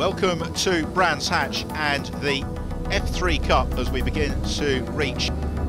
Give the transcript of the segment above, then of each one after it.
Welcome to Brands Hatch and the F3 Cup as we begin to reach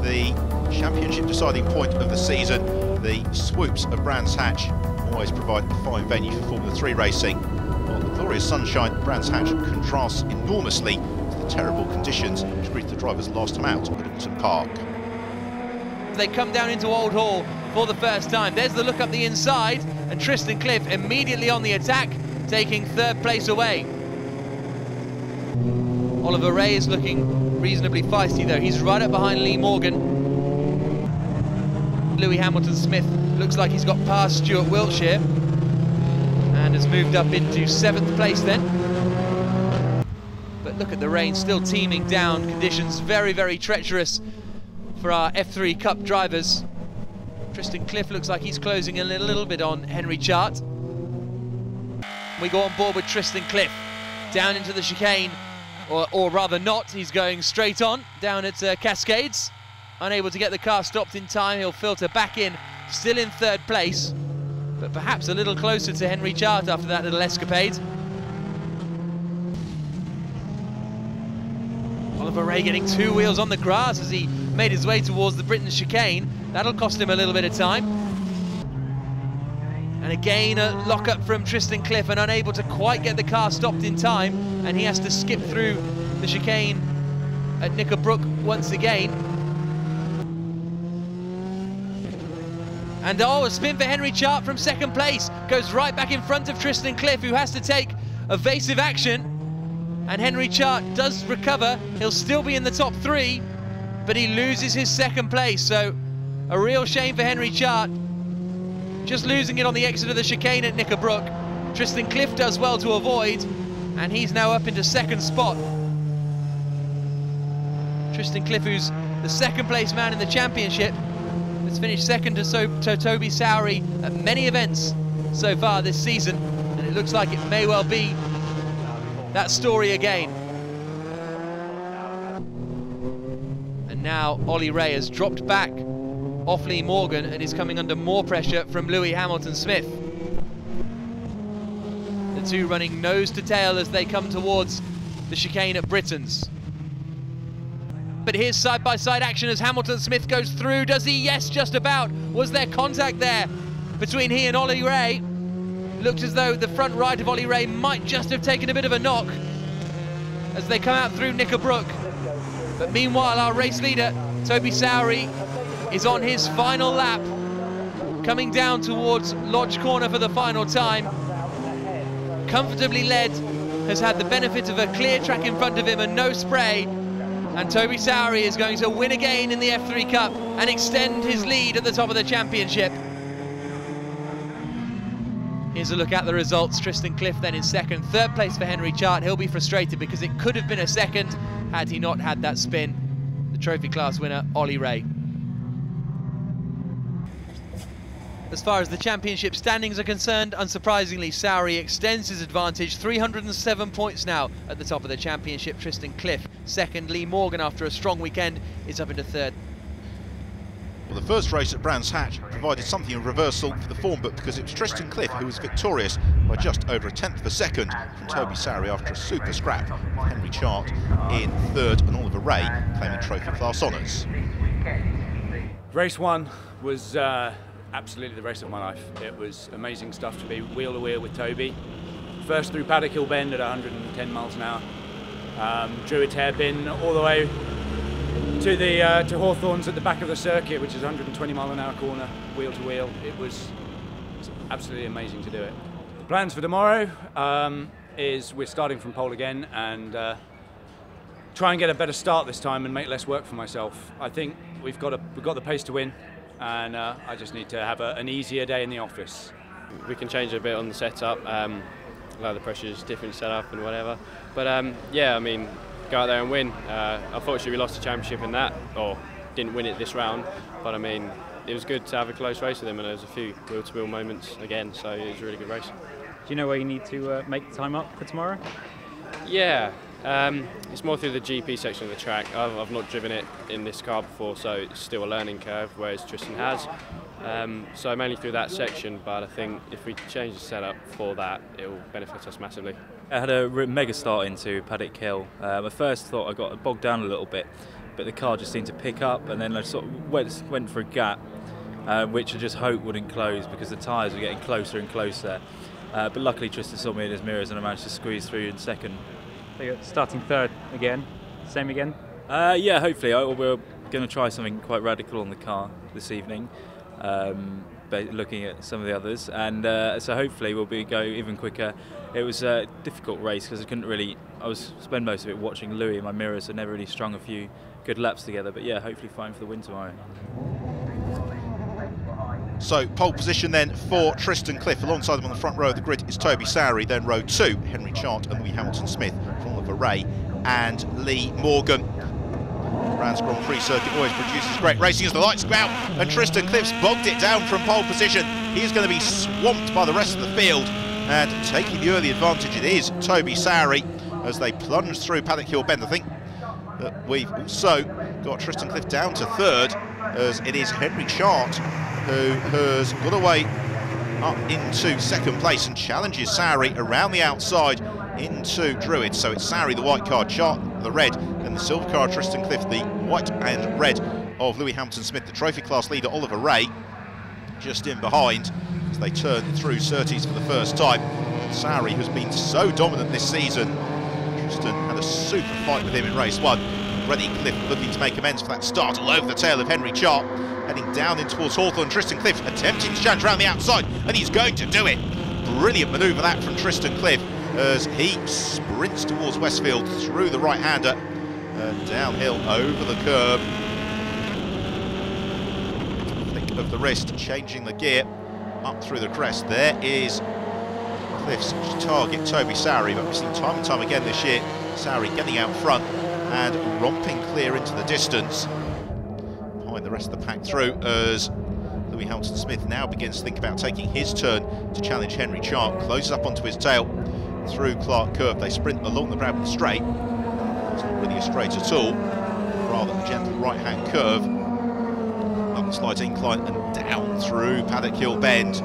the championship deciding point of the season. The swoops of Brands Hatch always provide a fine venue for Formula 3 racing, while the glorious sunshine of Brands Hatch contrasts enormously to the terrible conditions which greeted the drivers last time out at Oulton Park. They come down into Old Hall for the first time. There's the look up the inside, and Tristan Cliff immediately on the attack, taking third place away. Oliver Ray is looking reasonably feisty though. He's right up behind Lee Morgan. Lewis Hamilton-Smith looks like he's got past Stuart Wiltshire and has moved up into 7th place then. But look at the rain still teeming down. Conditions very, very treacherous for our F3 Cup drivers. Tristan Cliff looks like he's closing in a little bit on Henry Chart. We go on board with Tristan Cliff down into the chicane, or rather not. He's going straight on down at Cascades. Unable to get the car stopped in time, he'll filter back in, still in 3rd place, but perhaps a little closer to Henry Chart after that little escapade. Oliver Ray getting 2 wheels on the grass as he made his way towards the Britain chicane. That'll cost him a little bit of time. And again a lock-up from Tristan Cliff, and unable to quite get the car stopped in time, and he has to skip through the chicane at Knickerbrook once again. And a spin for Henry Chart from 2nd place, goes right back in front of Tristan Cliff, who has to take evasive action. And Henry Chart does recover. He'll still be in the top 3, but he loses his 2nd place. So a real shame for Henry Chart, just losing it on the exit of the chicane at Knickerbrook. Tristan Cliff does well to avoid, and he's now up into 2nd spot. Tristan Cliff, who's the 2nd place man in the championship, has finished 2nd to Toby Sowery at many events so far this season, and it looks like it may well be that story again. And now Ollie Ray has dropped back off Lee Morgan and is coming under more pressure from Lewis Hamilton-Smith. The two running nose to tail as they come towards the chicane at Britain's. But here's side-by-side action as Hamilton-Smith goes through. Does he? Yes, just about. Was there contact there between he and Ollie Ray? Looked as though the front right of Ollie Ray might just have taken a bit of a knock as they come out through Knickerbrook. But meanwhile, our race leader, Toby Sowery, is on his final lap, coming down towards Lodge Corner for the final time. Comfortably led, has had the benefit of a clear track in front of him and no spray. And Toby Sowery is going to win again in the F3 Cup and extend his lead at the top of the championship. Here's a look at the results. Tristan Cliff then in 2nd. 3rd place for Henry Chart. He'll be frustrated because it could have been a 2nd had he not had that spin. The trophy class winner, Ollie Ray. As far as the championship standings are concerned, unsurprisingly, Sowery extends his advantage. 307 points now at the top of the championship. Tristan Cliff 2nd. Lee Morgan, after a strong weekend, is up into 3rd. Well, the first race at Brands Hatch provided something of a reversal for the form book, because it was Tristan Cliff who was victorious by just over a 1/10 of a second from Toby Sowery after a super scrap with Henry Chart in 3rd and Oliver Ray claiming trophy class honours. Race 1 was absolutely the race of my life. It was amazing stuff to be wheel to wheel with Toby. First through Paddock Hill Bend at 110 miles an hour. Druid hairpin all the way to Hawthorns at the back of the circuit, which is 120 mile an hour corner, wheel to wheel. It was absolutely amazing to do it. The plans for tomorrow is we're starting from pole again and try and get a better start this time and make less work for myself. I think we've got the pace to win, and I just need to have an easier day in the office. We can change a bit on the setup, allow the pressures, different setup and whatever. But yeah, I mean, go out there and win. Unfortunately, we lost the championship in that, or didn't win it this round. But I mean, it was good to have a close race with him, and there was a few wheel-to-wheel moments again, so it was a really good race. Do you know where you need to make the time up for tomorrow? Yeah, It's more through the GP section of the track. I've not driven it in this car before, so it's still a learning curve, whereas Tristan has. So mainly through that section, but I think if we change the setup for that, it will benefit us massively. I had a mega start into Paddock Hill. I first thought I got bogged down a little bit, but the car just seemed to pick up, and then I sort of went for a gap, which I just hoped wouldn't close because the tyres were getting closer and closer. But luckily Tristan saw me in his mirrors and I managed to squeeze through in second. So you're starting third again, same again? Yeah, hopefully. We're going to try something quite radical on the car this evening, looking at some of the others, and so hopefully we'll go even quicker. It was a difficult race because I was spend most of it watching Louis in my mirrors, so never really strung a few good laps together, but yeah, hopefully fine for the win tomorrow. So pole position then for Tristan Cliff. Alongside them on the front row of the grid is Toby Sowry. Then row 2, Henry Chart and Louis Hamilton-Smith from Oliver Ray and Lee Morgan. Brands Grand Prix circuit always produces great racing as the lights go out, and Tristan Cliff's bogged it down from pole position. He's going to be swamped by the rest of the field, and taking the early advantage it is Toby Sowry as they plunge through Paddock Hill Bend. I think that we've also got Tristan Cliff down to third, as it is Henry Chart who has got away up into second place and challenges Sowry around the outside into Druid. So it's Sowry, the white car, Chart, the red, and the silver car, Tristan Cliff, the white and red of Louis Hamilton-Smith. The trophy class leader, Oliver Ray, just in behind as they turn through Surtees for the first time. Sowry has been so dominant this season. Tristan had a super fight with him in race 1. Already Cliff looking to make amends for that start all over the tail of Henry Chart. Heading down in towards Hawthorne, Tristan Cliff attempting to challenge around the outside, and he's going to do it. Brilliant manoeuvre that from Tristan Cliff as he sprints towards Westfield through the right-hander and downhill over the curb. Flick of the wrist, changing the gear up through the crest. There is Cliff's target, Toby Sowry, but we've seen time and time again this year Sowry getting out front and romping clear into the distance behind the rest of the pack through, as Louis Hamilton-Smith now begins to think about taking his turn to challenge Henry Chart. Closes up onto his tail through Clark Curve. They sprint along the Bradford Straight. It's not really a straight at all, rather a gentle right-hand curve up the slight incline and down through Paddock Hill Bend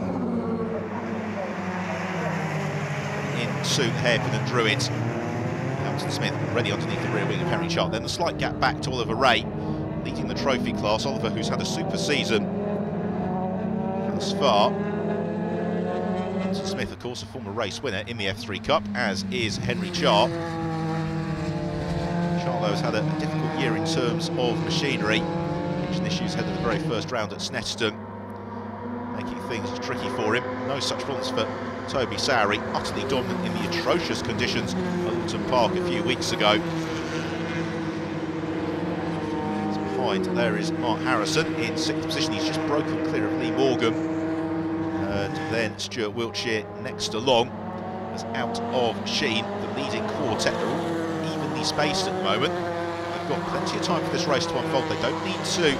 into the hairpin and Druid. Hamilton-Smith already underneath the rear wing of Henry Chart. Then the slight gap back to Oliver Ray, leading the trophy class. Oliver, who's had a super season thus far. Hamilton-Smith, of course, a former race winner in the F3 Cup, as is Henry Chart. Chart, though, has had a difficult year in terms of machinery. Engine issues ahead of the very first round at Snetterton, making things tricky for him. No such problems for Toby Sowry, utterly dominant in the atrocious conditions at Oulton Park a few weeks ago. There is Mark Harrison in 6th position. He's just broken clear of Lee Morgan, and then Stuart Wiltshire next along as out of Sheen. The leading quartet are all evenly spaced at the moment. They've got plenty of time for this race to unfold. They don't need to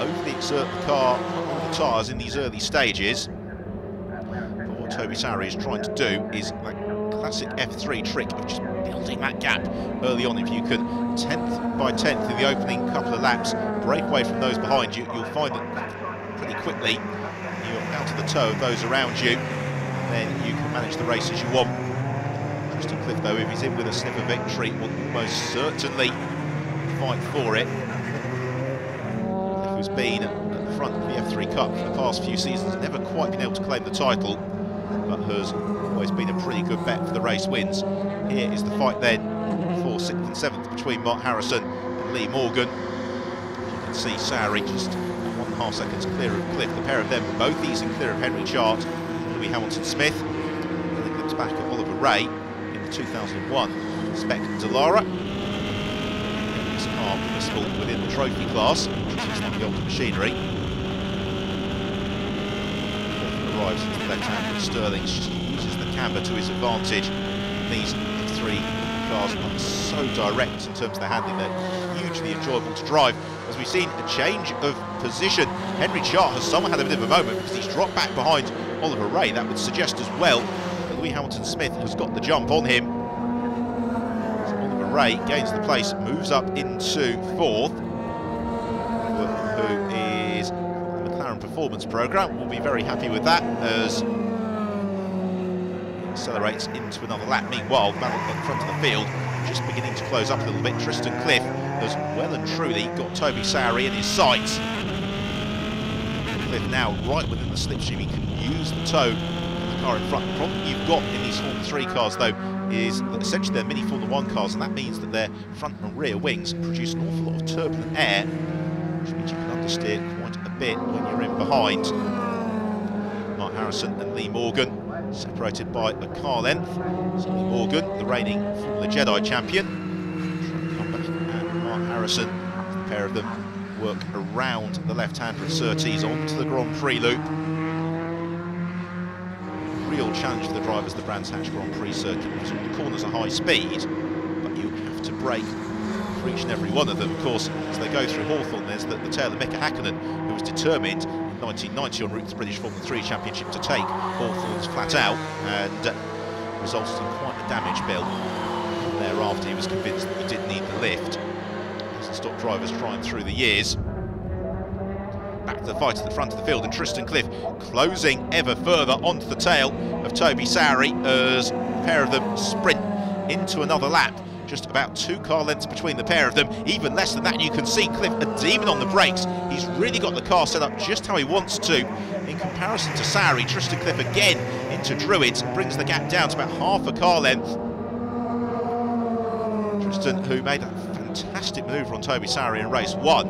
overly exert the car on the tyres in these early stages. But what Toby Sowry is trying to do is that classic F3 trick of just building that gap early on. If you can 10th by 10th in the opening couple of laps break away from those behind you, you'll find that pretty quickly you're out of the toe of those around you, and then you can manage the race as you want. Tristan Cliff, though, if he's in with a sniff of victory, will almost certainly fight for it. Cliff, who's been at the front of the F3 Cup for the past few seasons, never quite been able to claim the title, but has always been a pretty good bet for the race wins. Here is the fight then for 6th and 7th between Mark Harrison and Lee Morgan. You can see Sowry just 1.5 seconds clear of Cliff. The pair of them both easing clear of Henry Chart and Louis Hamilton-Smith. And it looks back at Oliver Ray in the 2001 Spec Delara. This car permissible within the trophy class, which is not the older machinery. Arrives into the left hand of Sterling, uses the camber to his advantage. These F3 cars are so direct in terms of their handling, they're hugely enjoyable to drive. As we've seen a change of position, Henry Chart has somehow had a bit of a moment because he's dropped back behind Oliver Ray. That would suggest as well that Louis Hamilton-Smith has got the jump on him. So Ray gains the place, moves up into 4th. Who is the McLaren Performance Programme, will be very happy with that as he accelerates into another lap. Meanwhile, the battle at the front of the field just beginning to close up a little bit. Tristan Cliff has well and truly got Toby Sowry in his sights. Cliff now right within the slipstream. He can use the toe of the car in front. The problem you've got in these Formula 3 cars, though, is that essentially they're mini Formula 1 cars, and that means that their front and rear wings produce an awful lot of turbulent air, which means you can understeer quite a bit when you're in behind. Mark Harrison and Lee Morgan separated by a car length. So Lee Morgan, the reigning Formula Jedi champion, trying to come back, and Mark Harrison, the pair of them work around the left-hander at Surtees onto the Grand Prix loop. Real challenge for the drivers of the Brands Hatch Grand Prix circuit, because all the corners are high speed, but you have to brake for each and every one of them. Of course, as they go through Hawthorne, there's the tale of Mika Hakkinen, who was determined in 1990 en route to the British Formula 3 Championship to take Hawthorne's flat out, and resulted in quite a damage bill. And thereafter, he was convinced that you did need the lift. Hasn't stopped drivers trying through the years. Back to the fight at the front of the field, and Tristan Cliff closing ever further onto the tail of Toby Sowry as a pair of them sprint into another lap. Just about 2 car lengths between the pair of them, even less than that, and you can see Cliff a demon on the brakes. He's really got the car set up just how he wants to. In comparison to Sowry, Tristan Cliff again into Druids brings the gap down to about half a car length. Tristan, who made a fantastic manoeuvre on Toby Sowry in race 1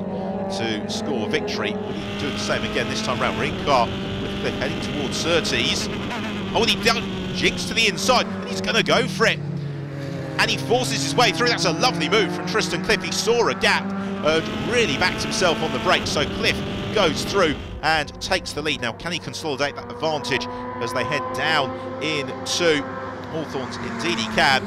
to score a victory, will he do the same again this time round? We're in car with Cliff heading towards Surtees. Oh, and he jigs to the inside, and he's going to go for it. And he forces his way through. That's a lovely move from Tristan Cliff. He saw a gap and really backed himself on the brakes. So Cliff goes through and takes the lead. Now, can he consolidate that advantage as they head down into Hawthorne's? Indeed he can.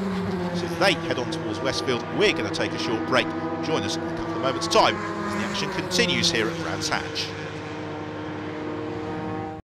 So if they head on towards Westfield, we're going to take a short break. Join us in a couple of moments' time as the action continues here at Brands Hatch.